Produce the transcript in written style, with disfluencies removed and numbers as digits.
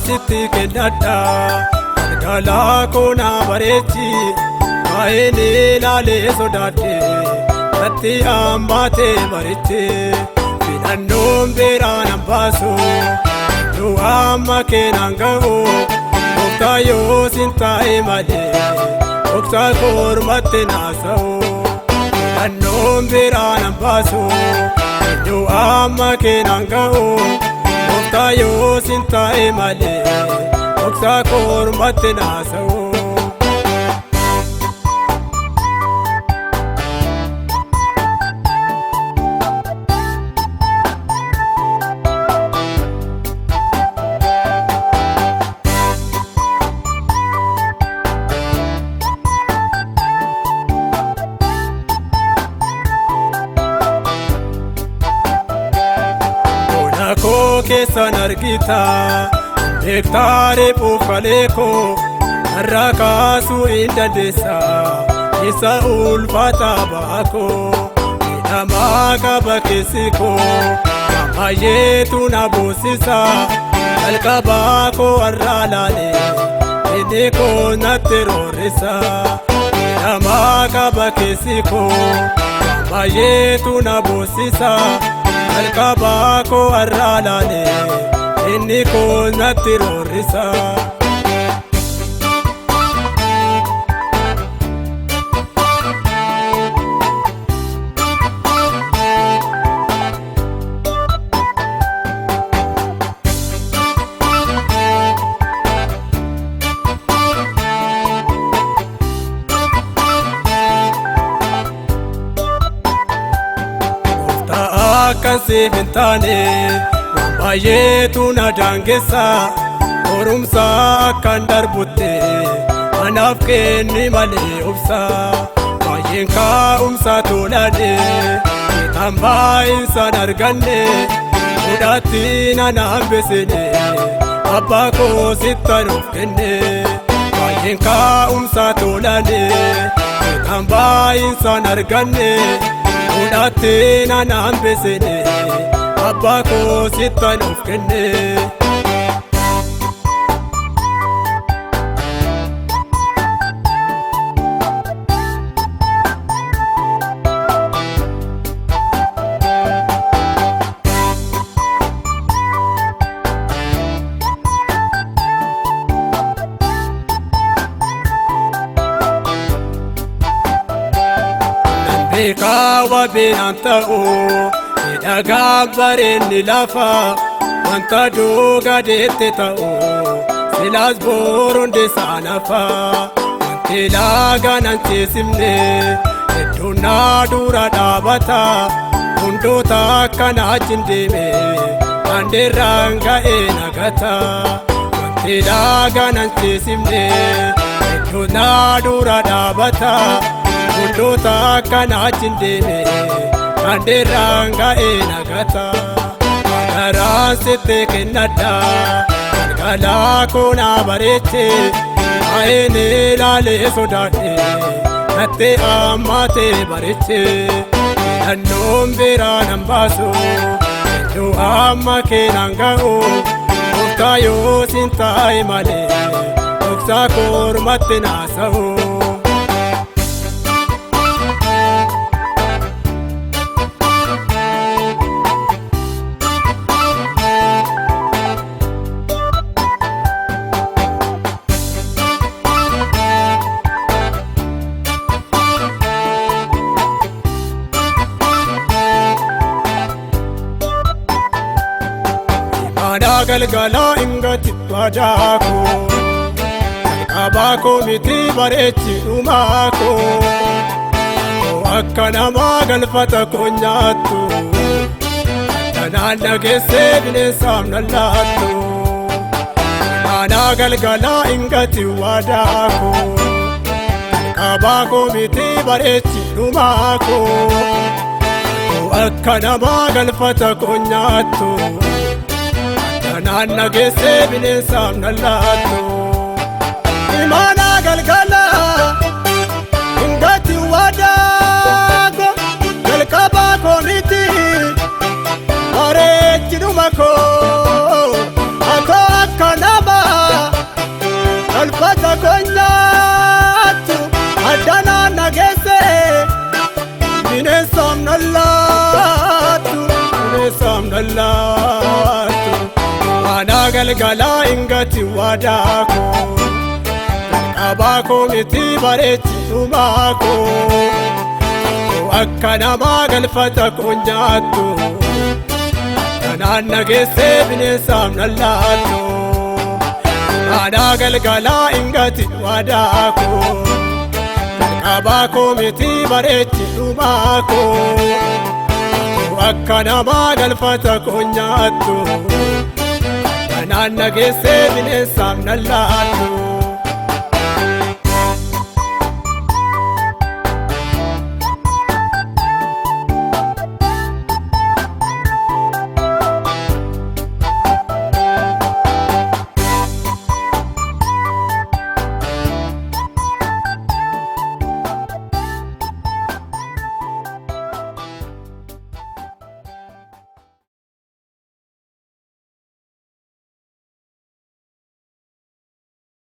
sitti kennadha galgalaa koona bareechi kaa'een ilaalee sodaadhe natti hammaatee bareeche filannoon beeraan hambaasu nu amma keenan ga'u gooftaa yoo sin taa'e malee dhoksaa kormatti naasa'u filannoon beeraan hambaasu nu amma keenan ga'u gooftaa yoo sin taa'e malee dhoksaa kormatti naasa'u. Koo keessan argita beektaaree buufalee koo har'a kaasuu hin dandeessa isa ulfaata baakoo miidhamaa qaba keessi koo ammayyeetu na boosisa jalqabaa koo har'a laalee inni koo natti roorrisa miidhamaa qaba keessi koo ammayyeetu na boosisa jalqabaa koo har'a laalee inni koo natti roorrisa. Akkansiif hin taane waan baay'eetu na daangessa qorumsa akkan darbutte anaaf kenni malee obsa baay'een kaa'umsa tolade kan baay'insan arganne fudhatti nana hambisine abbaa koo sittan of kenne baay'een kaa'umsa tolade kan baay'insan arganne fudhatti nana hambisine abbaa koo sittan of kenne. Beekawa beenaan ta'u miidhagaa bareenni lafa wanta dhugaadheette ta'u silaas boruun deessaa nafa wanti laagaan an ceesifne hedduun na dura dhaabata hundoota akkana achiin deeme daandeerraan ga'ee nagata wanti laagaan an ceesifne hedduun na dura dhaabata hundoota akkana achiin deeme daandeerraan ga'ee nagata garaan sitti kennadha galgalaa koona bareeche kaa'een ilaalee sodaadhe natti hammaatee bareeche filannoon beeraan hambaasu nu amma keenan ga'u gooftaa yoo sin taa'e malee dhoksaa kormatti naasa'u. Galgalaa ingati wajaako jalqabaa koo miti bareechi dhumaako akka namaa galfata koo nyaattu kanaan dhageessee bineensaaf nan laattu maanaa galgalaa ingati wajaako jalqabaa koo miti bareechi dhumaako akka namaa galfata koo nyaattu kanaan dhageessee bineensaaf nan laattu imaanaa galgalaa ingati wajaako jalqabaa koo miti bareechi dhuma koo akka nama nallaattu mana galgala ingati wadaako jalqabaa koo miti bareechi dhumaako akka namaa galfata koo nyaattu kanaan nageessee bineensaaf nallaattu mana galgala ingati wadaako jalqabaa koo miti bareechi dhumaako akka namaa galfata koo nyaattu kanaan nageessee bineensaaf nallaattu.